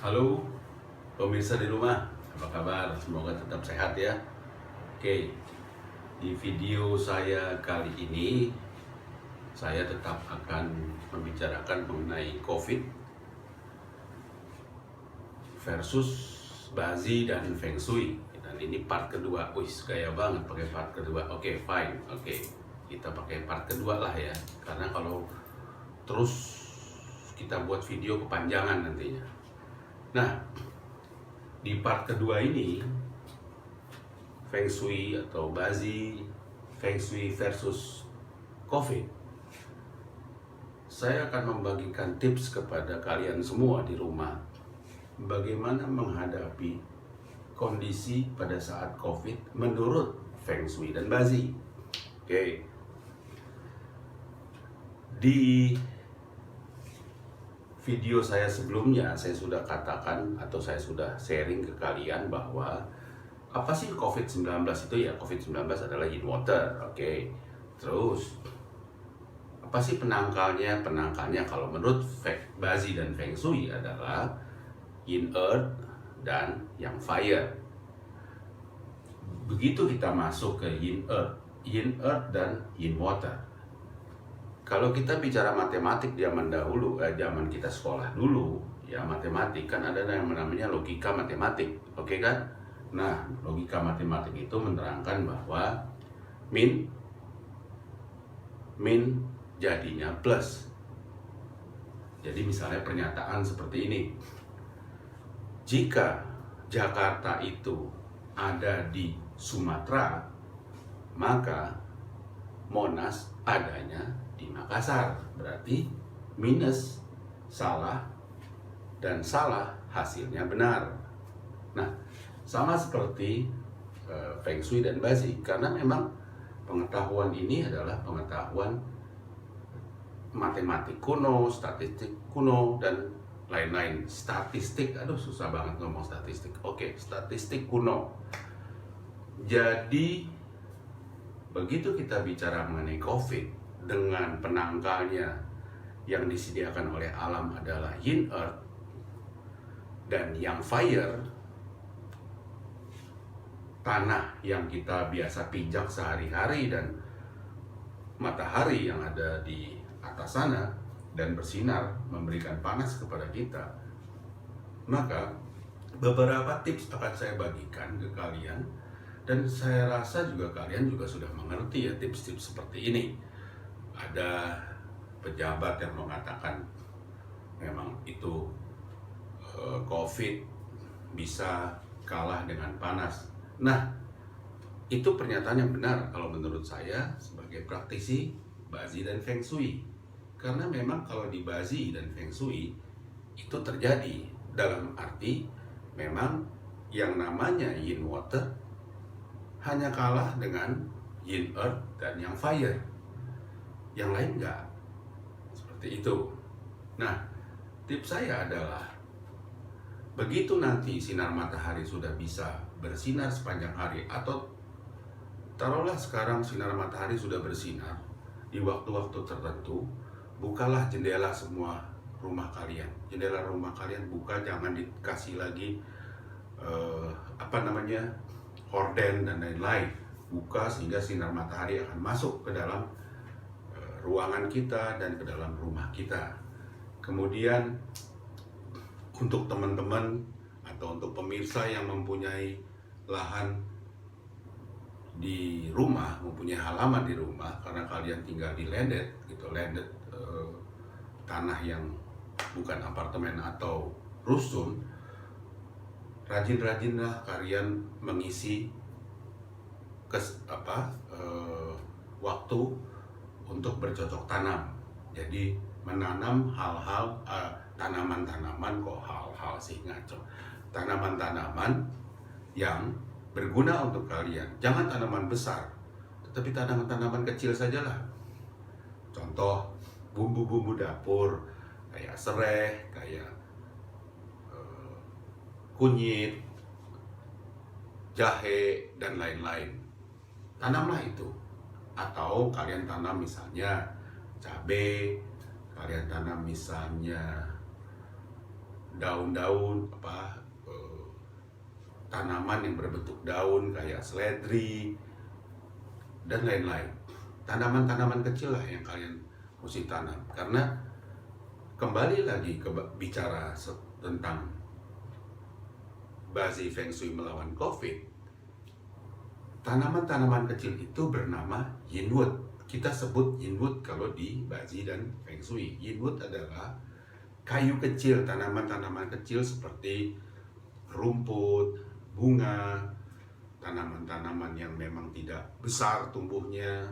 Halo pemirsa di rumah, apa kabar? Semoga tetap sehat ya. Oke, di video saya kali ini saya tetap akan membicarakan mengenai COVID versus Bazi dan Feng Shui. Dan ini part kedua. Wih, gaya banget pakai part kedua. Oke, fine. Oke, kita pakai part kedua lah ya. Karena kalau terus kita buat video kepanjangan nantinya. Nah, di part kedua ini Feng Shui atau Bazi, Feng Shui versus COVID, saya akan membagikan tips kepada kalian semua di rumah bagaimana menghadapi kondisi pada saat COVID menurut Feng Shui dan Bazi. Oke, di video saya sebelumnya saya sudah katakan atau saya sudah sharing ke kalian bahwa apa sih COVID-19 itu ya? COVID-19 adalah yin water, oke. Terus apa sih penangkalnya? Penangkalnya kalau menurut Bazi dan Feng Shui adalah yin earth dan yang fire. Begitu kita masuk ke yin earth dan yin water. Kalau kita bicara matematik zaman dahulu, zaman kita sekolah dulu, ya matematik kan ada yang namanya logika matematik, oke kan? Nah, logika matematik itu menerangkan bahwa min jadinya plus. Jadi misalnya pernyataan seperti ini. Jika Jakarta itu ada di Sumatera, maka Monas adanya di Makassar. Berarti minus, salah, dan salah hasilnya benar. Nah, sama seperti Feng Shui dan Bazi, karena memang pengetahuan ini adalah pengetahuan matematik kuno, statistik kuno, dan lain-lain. Statistik, aduh susah banget ngomong statistik. Oke, statistik kuno. Jadi begitu kita bicara mengenai COVID dengan penangkalnya yang disediakan oleh alam adalah yin earth dan yang fire, tanah yang kita biasa pijak sehari-hari dan matahari yang ada di atas sana dan bersinar memberikan panas kepada kita, maka beberapa tips akan saya bagikan ke kalian. Dan saya rasa juga kalian juga sudah mengerti ya tips-tips seperti ini. Ada pejabat yang mengatakan memang itu COVID bisa kalah dengan panas. Nah, itu pernyataan yang benar kalau menurut saya sebagai praktisi Bazi dan Feng Shui. Karena memang kalau di Bazi dan Feng Shui itu terjadi dalam arti memang yang namanya yin water hanya kalah dengan yin earth dan yang fire. Yang lain enggak. Seperti itu. Nah, tips saya adalah begitu nanti sinar matahari sudah bisa bersinar sepanjang hari, atau taruhlah sekarang sinar matahari sudah bersinar di waktu-waktu tertentu, bukalah jendela semua rumah kalian. Jendela rumah kalian buka, jangan dikasih lagi horden dan lain-lain. Buka sehingga sinar matahari akan masuk ke dalam ruangan kita dan ke dalam rumah kita. Kemudian untuk teman-teman atau untuk pemirsa yang mempunyai lahan di rumah, mempunyai halaman di rumah, karena kalian tinggal di landed gitu, tanah yang bukan apartemen atau rusun, rajin-rajinlah kalian mengisi waktu untuk bercocok tanam. Jadi menanam hal-hal tanaman-tanaman, kok hal-hal sih ngaco, tanaman-tanaman yang berguna untuk kalian. Jangan tanaman besar, tetapi tanaman-tanaman kecil sajalah. Contoh bumbu-bumbu dapur kayak serai, kayak kunyit, jahe, dan lain-lain. Tanamlah itu. Atau kalian tanam misalnya cabai, kalian tanam misalnya daun-daun tanaman yang berbentuk daun kayak seledri dan lain-lain. Tanaman-tanaman kecil lah yang kalian mesti tanam, karena kembali lagi ke bicara tentang Bazi Feng Shui melawan COVID. Tanaman-tanaman kecil itu bernama Yinwood. Kita sebut Yinwood kalau di Bazi dan Feng Shui. Yinwood adalah kayu kecil, tanaman-tanaman kecil seperti rumput, bunga, tanaman-tanaman yang memang tidak besar tumbuhnya,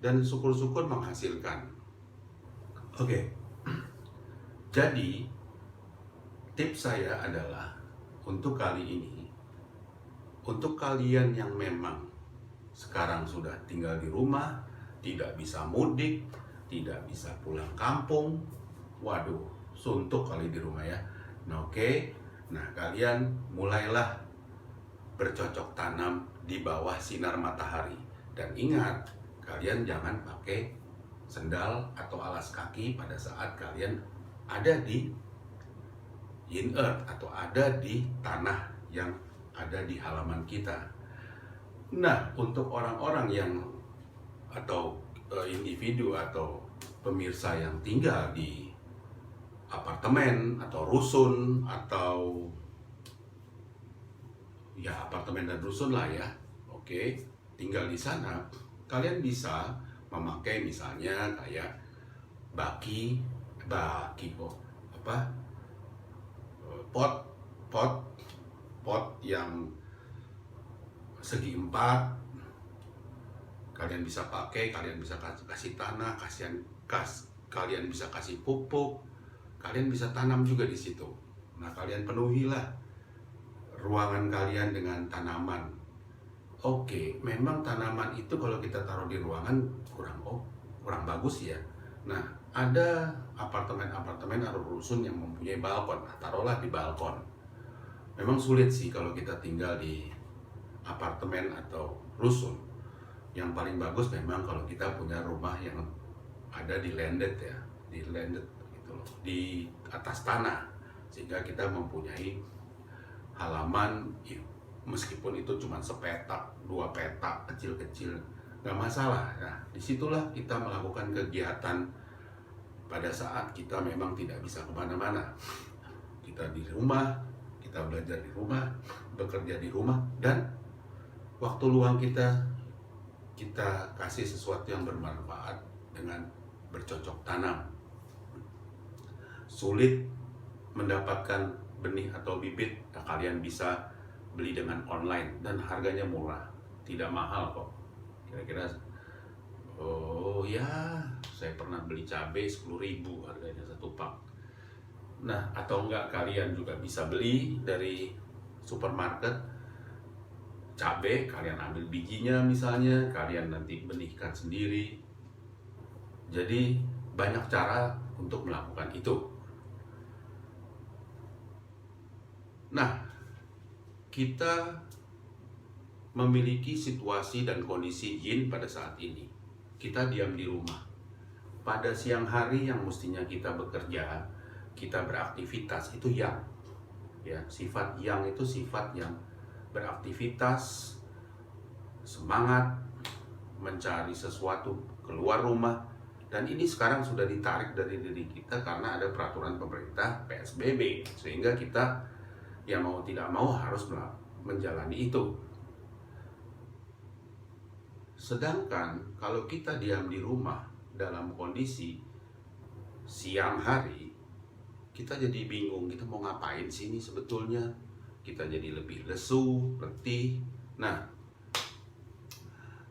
dan syukur-syukur menghasilkan. Oke. Jadi tips saya adalah untuk kali ini, untuk kalian yang memang sekarang sudah tinggal di rumah, tidak bisa mudik, tidak bisa pulang kampung, waduh, suntuk kali di rumah ya. Nah, oke. Nah, kalian mulailah bercocok tanam di bawah sinar matahari. Dan ingat, kalian jangan pakai sendal atau alas kaki pada saat kalian ada di Yin Earth atau ada di tanah yang ada di halaman kita. Nah, untuk orang-orang yang atau individu atau pemirsa yang tinggal di apartemen atau rusun atau ya apartemen dan rusun lah ya, oke, tinggal di sana, kalian bisa memakai misalnya kayak baki kok pot yang segi 4. Kalian bisa pakai, kalian bisa kasih tanah, kalian bisa kasih pupuk, kalian bisa tanam juga di situ. Nah, kalian penuhilah ruangan kalian dengan tanaman. Oke, memang tanaman itu kalau kita taruh di ruangan kurang bagus ya. Nah, ada apartemen atau rusun yang mempunyai balkon. Nah, taruhlah di balkon. Memang sulit sih kalau kita tinggal di apartemen atau rusun. Yang paling bagus memang kalau kita punya rumah yang ada di landed ya, gitu loh, di atas tanah, sehingga kita mempunyai halaman, meskipun itu cuma sepetak, 2 petak kecil-kecil, nggak masalah. Nah, disitulah kita melakukan kegiatan pada saat kita memang tidak bisa kemana-mana. Kita di rumah, kita belajar di rumah, bekerja di rumah, dan waktu luang kita kasih sesuatu yang bermanfaat dengan bercocok tanam. Sulit mendapatkan benih atau bibit, nah kalian bisa beli dengan online dan harganya murah, tidak mahal kok. Kira-kira saya pernah beli cabai 10.000 harganya 1 pak. Nah, atau enggak kalian juga bisa beli dari supermarket cabai, kalian ambil bijinya misalnya, kalian nanti benihkan sendiri. Jadi banyak cara untuk melakukan itu. Nah, kita memiliki situasi dan kondisi yin pada saat ini. Kita diam di rumah. Pada siang hari yang mestinya kita bekerja, kita beraktivitas, itu yang. Ya, sifat yang itu sifat yang beraktivitas, semangat, mencari sesuatu, keluar rumah. Dan ini sekarang sudah ditarik dari diri kita karena ada peraturan pemerintah PSBB, sehingga kita yang mau tidak mau harus menjalani itu. Sedangkan kalau kita diam di rumah dalam kondisi siang hari, kita jadi bingung, kita mau ngapain sih ini sebetulnya. Kita jadi lebih lesu, letih. Nah,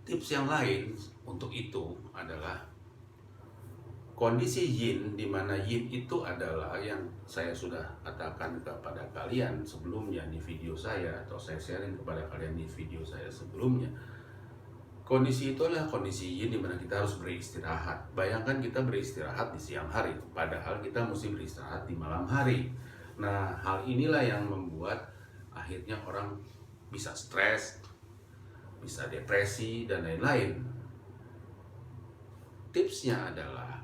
tips yang lain untuk itu adalah kondisi yin, di mana yin itu adalah yang saya sudah katakan kepada kalian sebelumnya di video saya, atau saya sharing kepada kalian di video saya sebelumnya. Kondisi itu adalah kondisi yin di mana kita harus beristirahat. Bayangkan kita beristirahat di siang hari, padahal kita mesti beristirahat di malam hari. Nah, hal inilah yang membuat akhirnya orang bisa stres, bisa depresi, dan lain-lain. Tipsnya adalah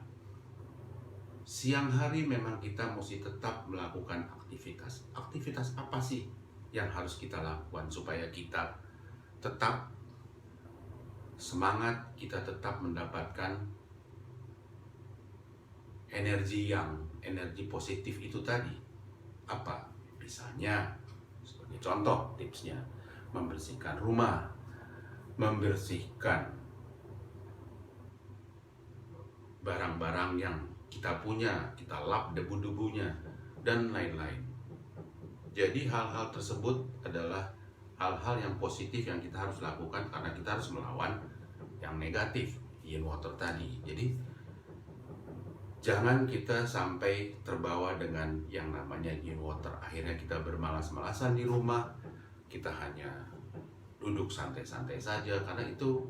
Siang hari memang kita mesti tetap melakukan aktivitas. Aktivitas apa sih yang harus kita lakukan supaya kita tetap semangat, kita tetap mendapatkan energi positif itu tadi? Apa? Misalnya, sebagai contoh tipsnya, membersihkan rumah, membersihkan barang-barang yang kita punya, kita lap debu-debunya, dan lain-lain. Jadi hal-hal tersebut adalah hal-hal yang positif yang kita harus lakukan karena kita harus melawan yang negatif, yin water tadi. Jadi jangan kita sampai terbawa dengan yang namanya yin water. Akhirnya kita bermalas-malasan di rumah, kita hanya duduk santai-santai saja karena itu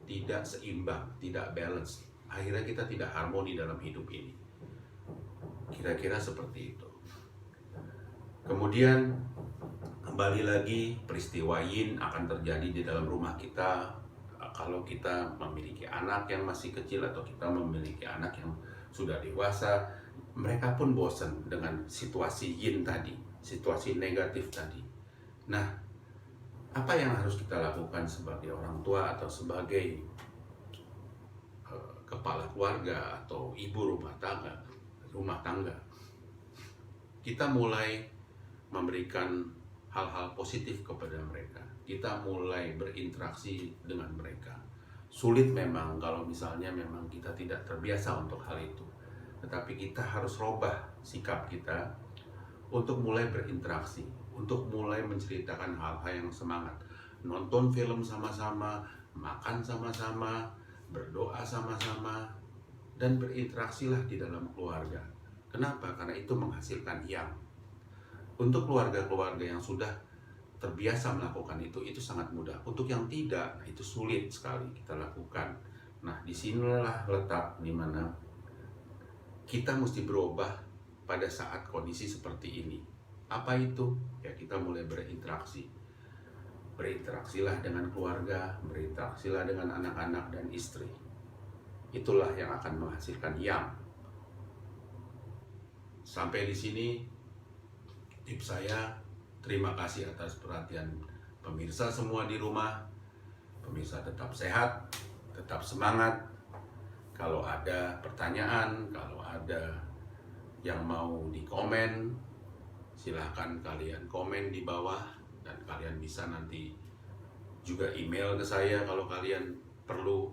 tidak seimbang, tidak balance. Akhirnya kita tidak harmoni dalam hidup ini. Kira-kira seperti itu. Kemudian kembali lagi, peristiwa yin akan terjadi di dalam rumah kita kalau kita memiliki anak yang masih kecil atau kita memiliki anak yang sudah dewasa. Mereka pun bosan dengan situasi yin tadi, situasi negatif tadi. Nah, apa yang harus kita lakukan sebagai orang tua atau sebagai kepala keluarga atau ibu rumah tangga? Kita mulai memberikan hal-hal positif kepada mereka. Kita mulai berinteraksi dengan mereka. Sulit memang kalau misalnya memang kita tidak terbiasa untuk hal itu. Tetapi kita harus rubah sikap kita untuk mulai berinteraksi, untuk mulai menceritakan hal-hal yang semangat. Nonton film sama-sama, makan sama-sama, berdoa sama-sama, dan berinteraksilah di dalam keluarga. Kenapa? Karena itu menghasilkan yang. Untuk keluarga-keluarga yang sudah terbiasa melakukan itu sangat mudah. Untuk yang tidak, itu sulit sekali kita lakukan. Nah, disinilah letak dimana kita mesti berubah pada saat kondisi seperti ini. Apa itu? Ya, kita mulai berinteraksi. Berinteraksilah dengan keluarga, berinteraksilah dengan anak-anak dan istri. Itulah yang akan menghasilkan yang. Sampai di sini tips saya. Terima kasih atas perhatian pemirsa semua di rumah. Pemirsa tetap sehat, tetap semangat. Kalau ada pertanyaan, kalau ada yang mau dikomen, silahkan kalian komen di bawah. Dan kalian bisa nanti juga email ke saya kalau kalian perlu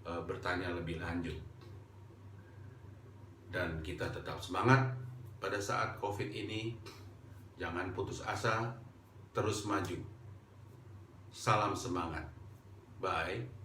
bertanya lebih lanjut. Dan kita tetap semangat pada saat COVID ini. Jangan putus asa, terus maju. Salam semangat. Bye.